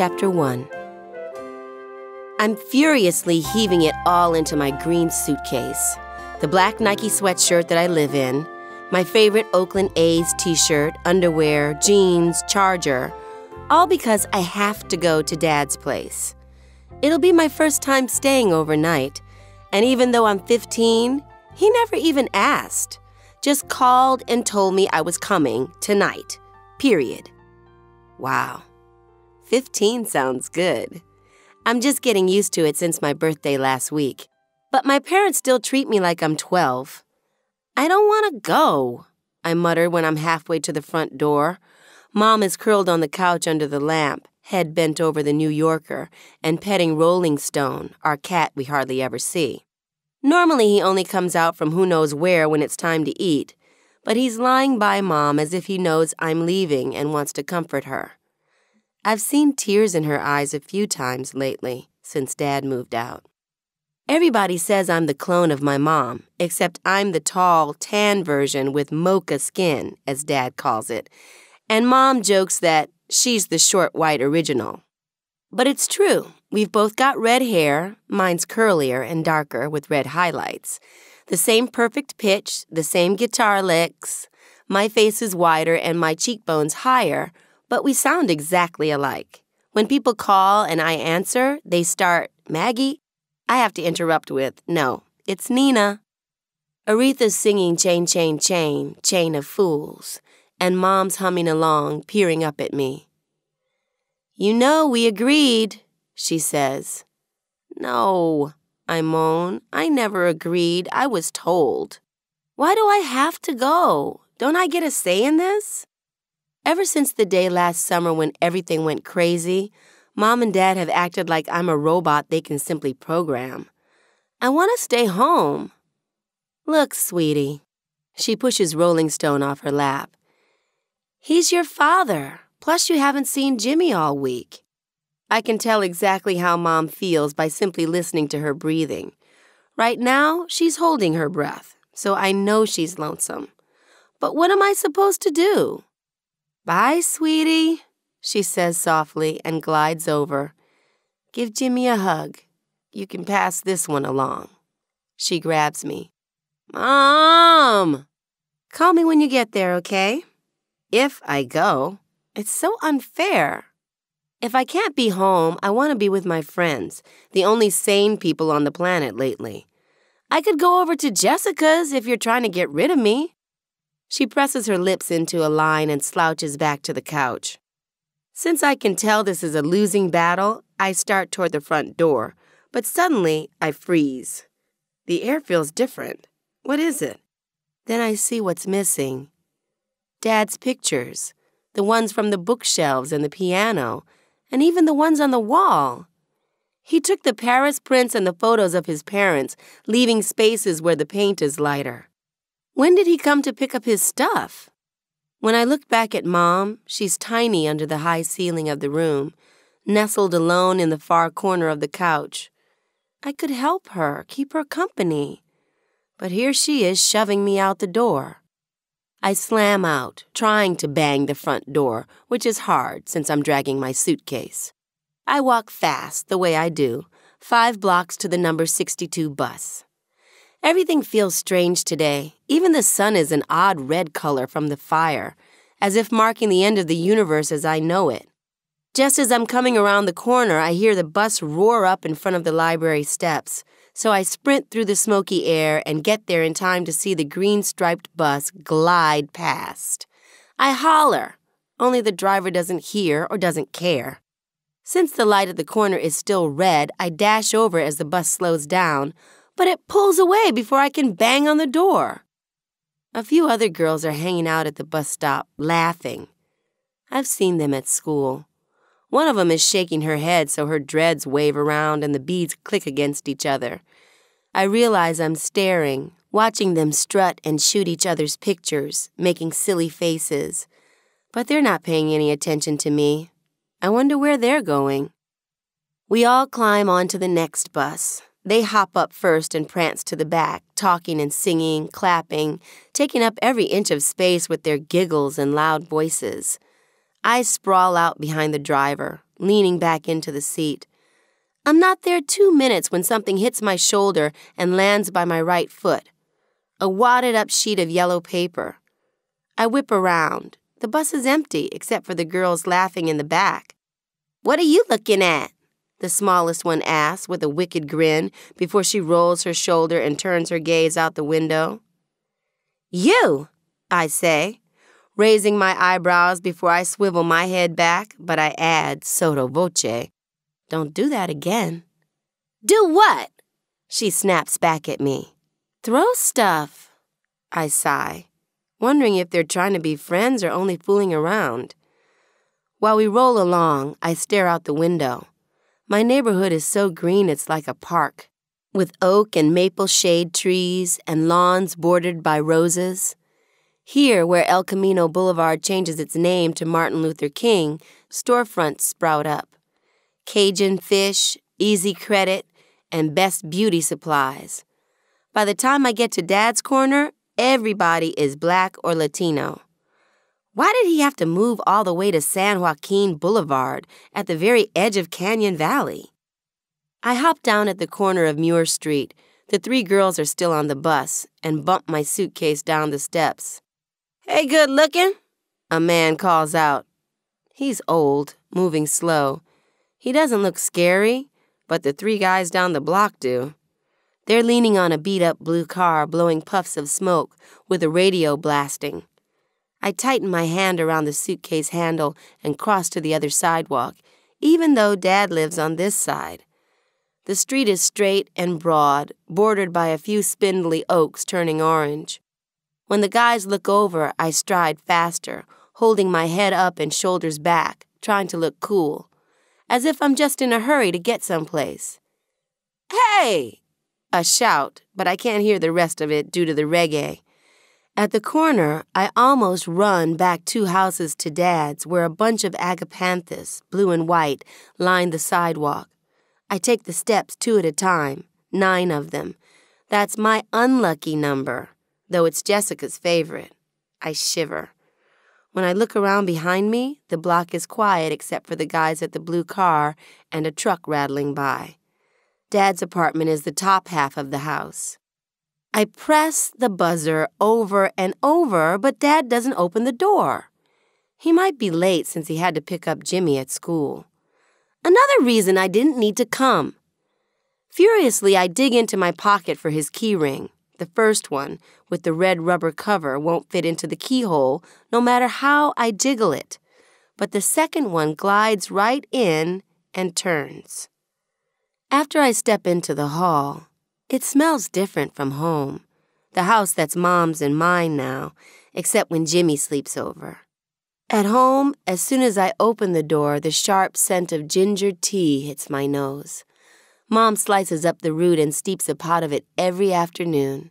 Chapter 1. I'm furiously heaving it all into my green suitcase. The black Nike sweatshirt that I live in, my favorite Oakland A's t-shirt, underwear, jeans, charger, all because I have to go to Dad's place. It'll be my first time staying overnight, and even though I'm 15, he never even asked. Just called and told me I was coming tonight, period. Wow, 15 sounds good. I'm just getting used to it since my birthday last week. But my parents still treat me like I'm 12. I don't want to go, I mutter when I'm halfway to the front door. Mom is curled on the couch under the lamp, head bent over the New Yorker, and petting Rolling Stone, our cat we hardly ever see. Normally he only comes out from who knows where when it's time to eat, but he's lying by Mom as if he knows I'm leaving and wants to comfort her. I've seen tears in her eyes a few times lately, since Dad moved out. Everybody says I'm the clone of my mom, except I'm the tall, tan version with mocha skin, as Dad calls it, and Mom jokes that she's the short, white original. But it's true. We've both got red hair, mine's curlier and darker with red highlights, the same perfect pitch, the same guitar licks. My face is wider and my cheekbones higher, but we sound exactly alike. When people call and I answer, they start, "Maggie?" I have to interrupt with, "No, it's Nina." Aretha's singing Chain, Chain, Chain, Chain of Fools, and Mom's humming along, peering up at me. "You know we agreed," she says. "No," I moan. "I never agreed. I was told." Why do I have to go? Don't I get a say in this? Ever since the day last summer when everything went crazy, Mom and Dad have acted like I'm a robot they can simply program. I want to stay home. "Look, sweetie." She pushes Rolling Stone off her lap. "He's your father. Plus you haven't seen Jimmy all week." I can tell exactly how Mom feels by simply listening to her breathing. Right now, she's holding her breath, so I know she's lonesome. But what am I supposed to do? "Bye, sweetie," she says softly and glides over. "Give Jimmy a hug. You can pass this one along." She grabs me. "Mom!" "Call me when you get there, okay?" If I go. It's so unfair. If I can't be home, I want to be with my friends, the only sane people on the planet lately. I could go over to Jessica's if you're trying to get rid of me. She presses her lips into a line and slouches back to the couch. Since I can tell this is a losing battle, I start toward the front door, but suddenly I freeze. The air feels different. What is it? Then I see what's missing. Dad's pictures, the ones from the bookshelves and the piano, and even the ones on the wall. He took the Paris prints and the photos of his parents, leaving spaces where the paint is lighter. When did he come to pick up his stuff? When I look back at Mom, she's tiny under the high ceiling of the room, nestled alone in the far corner of the couch. I could help her, keep her company. But here she is shoving me out the door. I slam out, trying to bang the front door, which is hard since I'm dragging my suitcase. I walk fast, the way I do, 5 blocks to the number 62 bus. Everything feels strange today. Even the sun is an odd red color from the fire, as if marking the end of the universe as I know it. Just as I'm coming around the corner, I hear the bus roar up in front of the library steps, so I sprint through the smoky air and get there in time to see the green-striped bus glide past. I holler, only the driver doesn't hear or doesn't care. Since the light at the corner is still red, I dash over as the bus slows down, but it pulls away before I can bang on the door. A few other girls are hanging out at the bus stop, laughing. I've seen them at school. One of them is shaking her head so her dreads wave around and the beads click against each other. I realize I'm staring, watching them strut and shoot each other's pictures, making silly faces. But they're not paying any attention to me. I wonder where they're going. We all climb onto the next bus. They hop up first and prance to the back, talking and singing, clapping, taking up every inch of space with their giggles and loud voices. I sprawl out behind the driver, leaning back into the seat. I'm not there 2 minutes when something hits my shoulder and lands by my right foot. A wadded-up sheet of yellow paper. I whip around. The bus is empty, except for the girls laughing in the back. "What are you looking at?" the smallest one asks with a wicked grin before she rolls her shoulder and turns her gaze out the window. "You," I say, raising my eyebrows before I swivel my head back, but I add, sotto voce, "Don't do that again." "Do what?" she snaps back at me. "Throw stuff," I sigh, wondering if they're trying to be friends or only fooling around. While we roll along, I stare out the window. My neighborhood is so green it's like a park, with oak and maple shade trees and lawns bordered by roses. Here, where El Camino Boulevard changes its name to Martin Luther King, storefronts sprout up. Cajun fish, easy credit, and best beauty supplies. By the time I get to Dad's corner, everybody is Black or Latino. Why did he have to move all the way to San Joaquin Boulevard at the very edge of Canyon Valley? I hop down at the corner of Muir Street. The 3 girls are still on the bus and bump my suitcase down the steps. "Hey, good looking," a man calls out. He's old, moving slow. He doesn't look scary, but the 3 guys down the block do. They're leaning on a beat-up blue car, blowing puffs of smoke with a radio blasting. I tighten my hand around the suitcase handle and cross to the other sidewalk, even though Dad lives on this side. The street is straight and broad, bordered by a few spindly oaks turning orange. When the guys look over, I stride faster, holding my head up and shoulders back, trying to look cool, as if I'm just in a hurry to get someplace. "Hey!" a shout, but I can't hear the rest of it due to the reggae. At the corner, I almost run back 2 houses to Dad's where a bunch of agapanthus, blue and white, line the sidewalk. I take the steps 2 at a time, 9 of them. That's my unlucky number, though it's Jessica's favorite. I shiver. When I look around behind me, the block is quiet except for the guys at the blue car and a truck rattling by. Dad's apartment is the top half of the house. I press the buzzer over and over, but Dad doesn't open the door. He might be late since he had to pick up Jimmy at school. Another reason I didn't need to come. Furiously, I dig into my pocket for his key ring. The first one, with the red rubber cover, won't fit into the keyhole no matter how I jiggle it. But the second one glides right in and turns. After I step into the hall, it smells different from home, the house that's Mom's and mine now, except when Jimmy sleeps over. At home, as soon as I open the door, the sharp scent of ginger tea hits my nose. Mom slices up the root and steeps a pot of it every afternoon.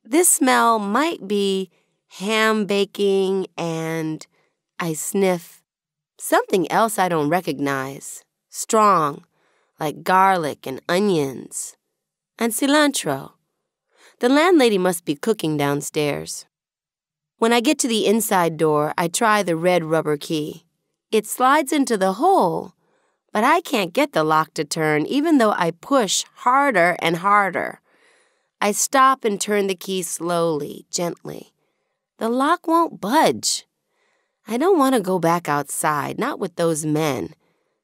This smell might be ham baking and, I sniff, something else I don't recognize, strong, like garlic and onions. And cilantro. The landlady must be cooking downstairs. When I get to the inside door, I try the red rubber key. It slides into the hole, but I can't get the lock to turn even though I push harder and harder. I stop and turn the key slowly, gently. The lock won't budge. I don't want to go back outside, not with those men.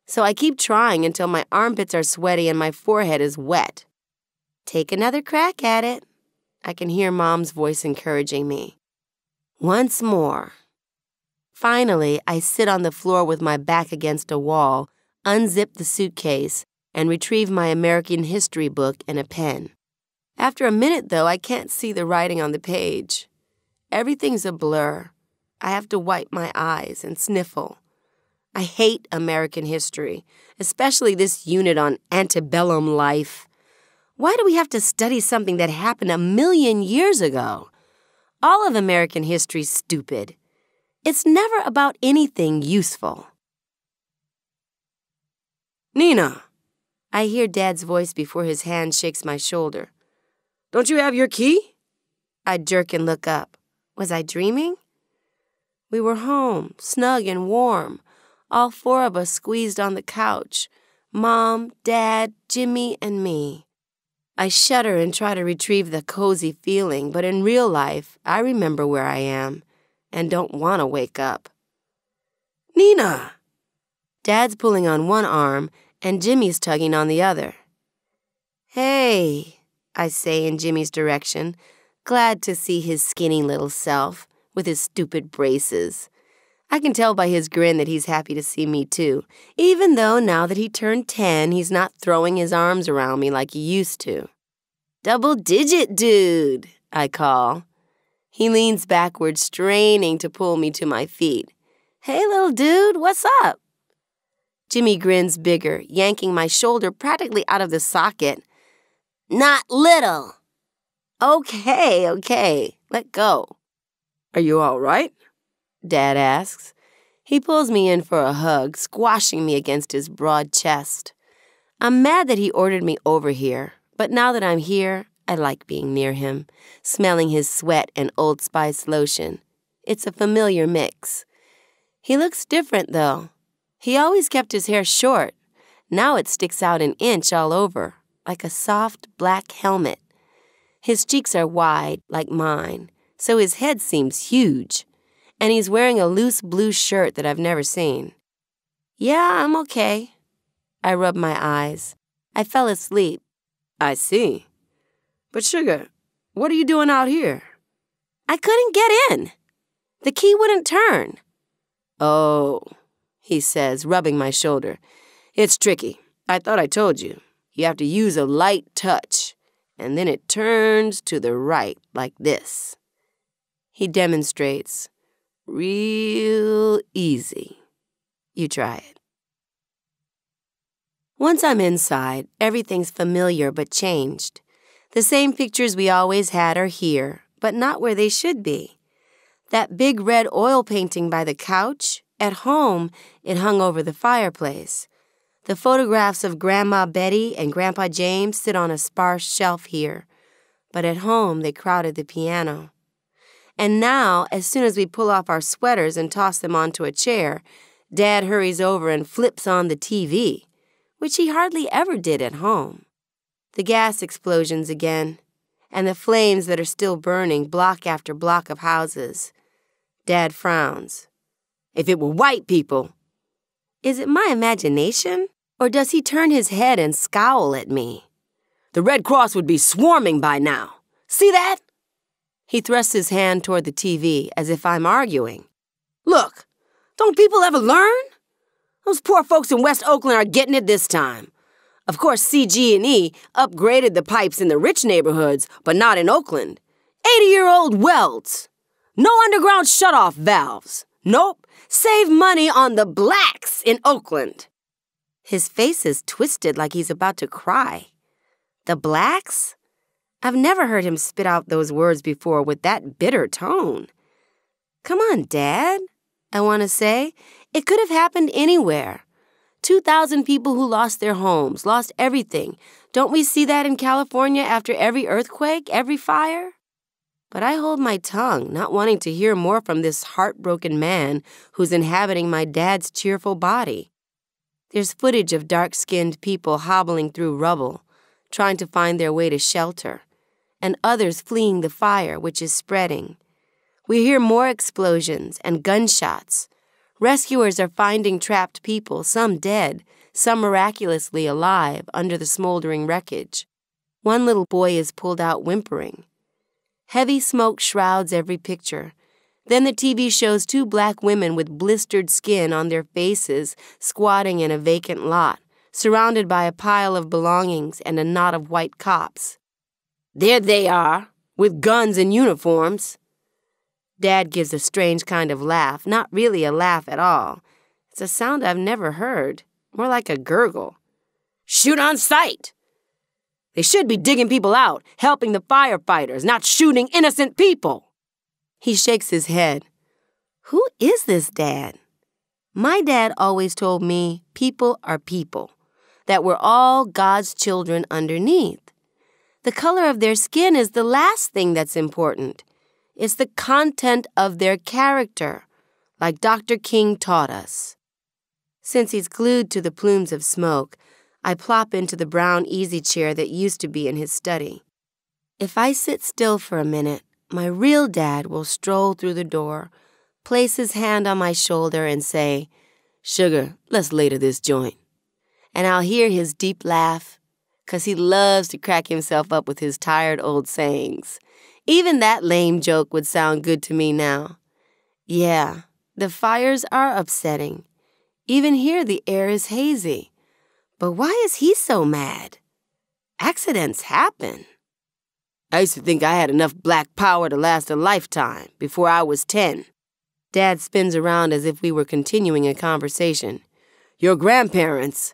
So I keep trying until my armpits are sweaty and my forehead is wet. "Take another crack at it," I can hear Mom's voice encouraging me. Once more. Finally, I sit on the floor with my back against a wall, unzip the suitcase, and retrieve my American history book and a pen. After a minute, though, I can't see the writing on the page. Everything's a blur. I have to wipe my eyes and sniffle. I hate American history, especially this unit on antebellum life. Why do we have to study something that happened 1,000,000 years ago? All of American history's stupid. It's never about anything useful. "Nina," I hear Dad's voice before his hand shakes my shoulder. "Don't you have your key?" I jerk and look up. Was I dreaming? We were home, snug and warm, all four of us squeezed on the couch, Mom, Dad, Jimmy, and me. I shudder and try to retrieve the cozy feeling, but in real life, I remember where I am and don't want to wake up. Nina! Dad's pulling on one arm and Jimmy's tugging on the other. Hey, I say in Jimmy's direction, glad to see his skinny little self with his stupid braces. I can tell by his grin that he's happy to see me too, even though now that he turned 10, he's not throwing his arms around me like he used to. Double-digit dude, I call. He leans backward, straining to pull me to my feet. Hey, little dude, what's up? Jimmy grins bigger, yanking my shoulder practically out of the socket. Not little. Okay, let go. Are you all right? Dad asks. He pulls me in for a hug, squashing me against his broad chest. I'm mad that he ordered me over here, but now that I'm here, I like being near him, smelling his sweat and Old Spice lotion. It's a familiar mix. He looks different, though. He always kept his hair short. Now it sticks out an inch all over, like a soft black helmet. His cheeks are wide, like mine, so his head seems huge. And he's wearing a loose blue shirt that I've never seen. Yeah, I'm okay. I rub my eyes. I fell asleep. I see. But sugar, what are you doing out here? I couldn't get in. The key wouldn't turn. Oh, he says, rubbing my shoulder. It's tricky. I thought I told you. You have to use a light touch, and then it turns to the right like this. He demonstrates. Real easy. You try it. Once I'm inside, everything's familiar but changed. The same pictures we always had are here, but not where they should be. That big red oil painting by the couch, at home, it hung over the fireplace. The photographs of Grandma Betty and Grandpa James sit on a sparse shelf here, but at home they crowded the piano. And now, as soon as we pull off our sweaters and toss them onto a chair, Dad hurries over and flips on the TV, which he hardly ever did at home. The gas explosions again, and the flames that are still burning block after block of houses. Dad frowns. If it were white people. Is it my imagination, or does he turn his head and scowl at me? The Red Cross would be swarming by now. See that? He thrusts his hand toward the TV as if I'm arguing. Look, don't people ever learn? Those poor folks in West Oakland are getting it this time. Of course, CG&E upgraded the pipes in the rich neighborhoods, but not in Oakland. 80-year-old welds. No underground shutoff valves. Nope. Save money on the blacks in Oakland. His face is twisted like he's about to cry. The blacks? I've never heard him spit out those words before with that bitter tone. Come on, Dad, I want to say. It could have happened anywhere. 2,000 people who lost their homes, lost everything. Don't we see that in California after every earthquake, every fire? But I hold my tongue, not wanting to hear more from this heartbroken man who's inhabiting my dad's cheerful body. There's footage of dark-skinned people hobbling through rubble, trying to find their way to shelter, and others fleeing the fire, which is spreading. We hear more explosions and gunshots. Rescuers are finding trapped people, some dead, some miraculously alive under the smoldering wreckage. One little boy is pulled out whimpering. Heavy smoke shrouds every picture. Then the TV shows two black women with blistered skin on their faces squatting in a vacant lot, surrounded by a pile of belongings and a knot of white cops. There they are, with guns and uniforms. Dad gives a strange kind of laugh, not really a laugh at all. It's a sound I've never heard, more like a gurgle. Shoot on sight! They should be digging people out, helping the firefighters, not shooting innocent people. He shakes his head. Who is this dad? My dad always told me people are people, that we're all God's children underneath. The color of their skin is the last thing that's important. It's the content of their character, like Dr. King taught us. Since he's glued to the plumes of smoke, I plop into the brown easy chair that used to be in his study. If I sit still for a minute, my real dad will stroll through the door, place his hand on my shoulder and say, "Sugar, let's later this joint." And I'll hear his deep laugh, 'cause he loves to crack himself up with his tired old sayings. Even that lame joke would sound good to me now. Yeah, the fires are upsetting. Even here the air is hazy. But why is he so mad? Accidents happen. I used to think I had enough black power to last a lifetime before I was 10. Dad spins around as if we were continuing a conversation. Your grandparents.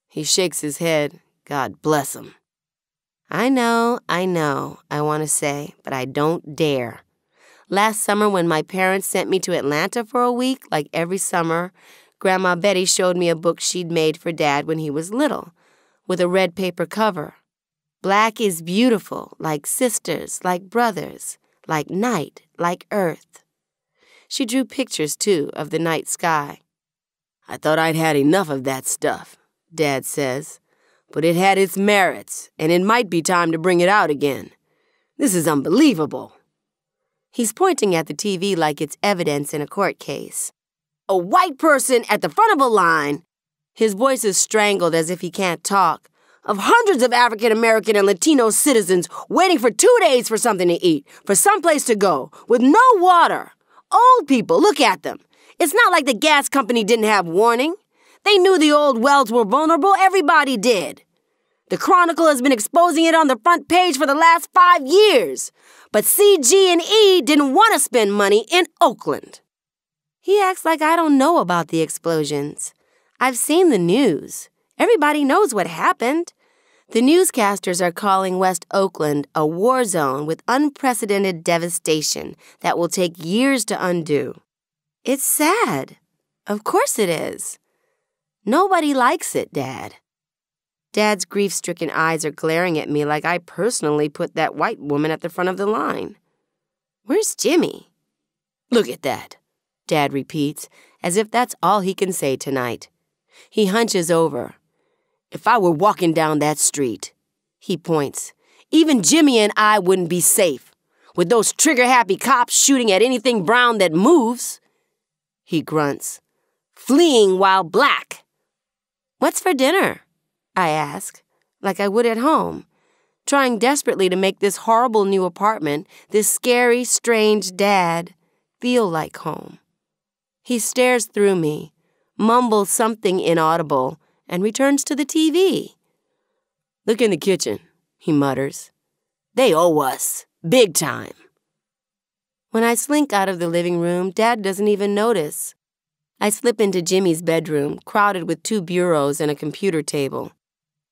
He shakes his head. God bless 'em. I know, I want to say, but I don't dare. Last summer when my parents sent me to Atlanta for a week, like every summer, Grandma Betty showed me a book she'd made for Dad when he was little, with a red paper cover. Black is beautiful, like sisters, like brothers, like night, like earth. She drew pictures, too, of the night sky. I thought I'd had enough of that stuff, Dad says. But it had its merits, and it might be time to bring it out again. This is unbelievable. He's pointing at the TV like it's evidence in a court case. A white person at the front of a line, his voice is strangled as if he can't talk, of hundreds of African American and Latino citizens waiting for 2 days for something to eat, for someplace to go, with no water. Old people, look at them. It's not like the gas company didn't have warning. They knew the old wells were vulnerable. Everybody did. The Chronicle has been exposing it on the front page for the last 5 years. But CG&E didn't want to spend money in Oakland. He acts like I don't know about the explosions. I've seen the news. Everybody knows what happened. The newscasters are calling West Oakland a war zone with unprecedented devastation that will take years to undo. It's sad. Of course it is. Nobody likes it, Dad. Dad's grief-stricken eyes are glaring at me like I personally put that white woman at the front of the line. Where's Jimmy? Look at that, Dad repeats, as if that's all he can say tonight. He hunches over. If I were walking down that street, he points, even Jimmy and I wouldn't be safe, with those trigger-happy cops shooting at anything brown that moves. He grunts, fleeing while black. What's for dinner? I ask, like I would at home, trying desperately to make this horrible new apartment, this scary, strange Dad, feel like home. He stares through me, mumbles something inaudible, and returns to the TV. Look in the kitchen, he mutters. They owe us, big time. When I slink out of the living room, Dad doesn't even notice. I slip into Jimmy's bedroom, crowded with 2 bureaus and a computer table.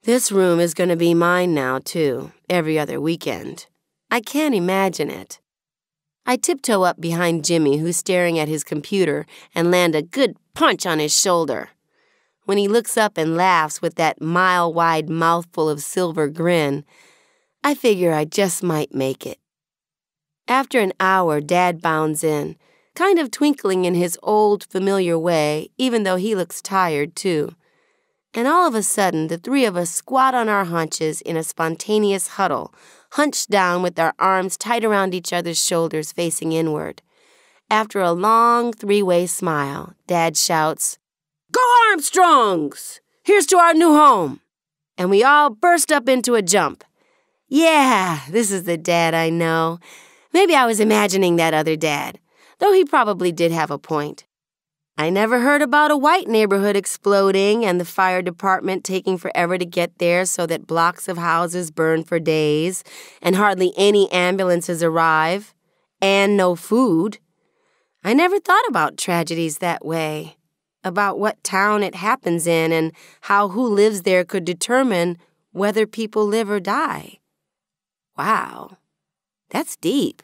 This room is going to be mine now, too, every other weekend. I can't imagine it. I tiptoe up behind Jimmy, who's staring at his computer, and land a good punch on his shoulder. When he looks up and laughs with that mile-wide mouthful of silver grin, I figure I just might make it. After an hour, Dad bounds in, kind of twinkling in his old, familiar way, even though he looks tired, too. And all of a sudden, the 3 of us squat on our haunches in a spontaneous huddle, hunched down with our arms tight around each other's shoulders facing inward. After a long 3-way smile, Dad shouts, "Go Armstrongs! Here's to our new home!" And we all burst up into a jump. Yeah, this is the Dad I know. Maybe I was imagining that other Dad, though he probably did have a point. I never heard about a white neighborhood exploding and the fire department taking forever to get there so that blocks of houses burn for days and hardly any ambulances arrive, and no food. I never thought about tragedies that way, about what town it happens in and how who lives there could determine whether people live or die. Wow, that's deep.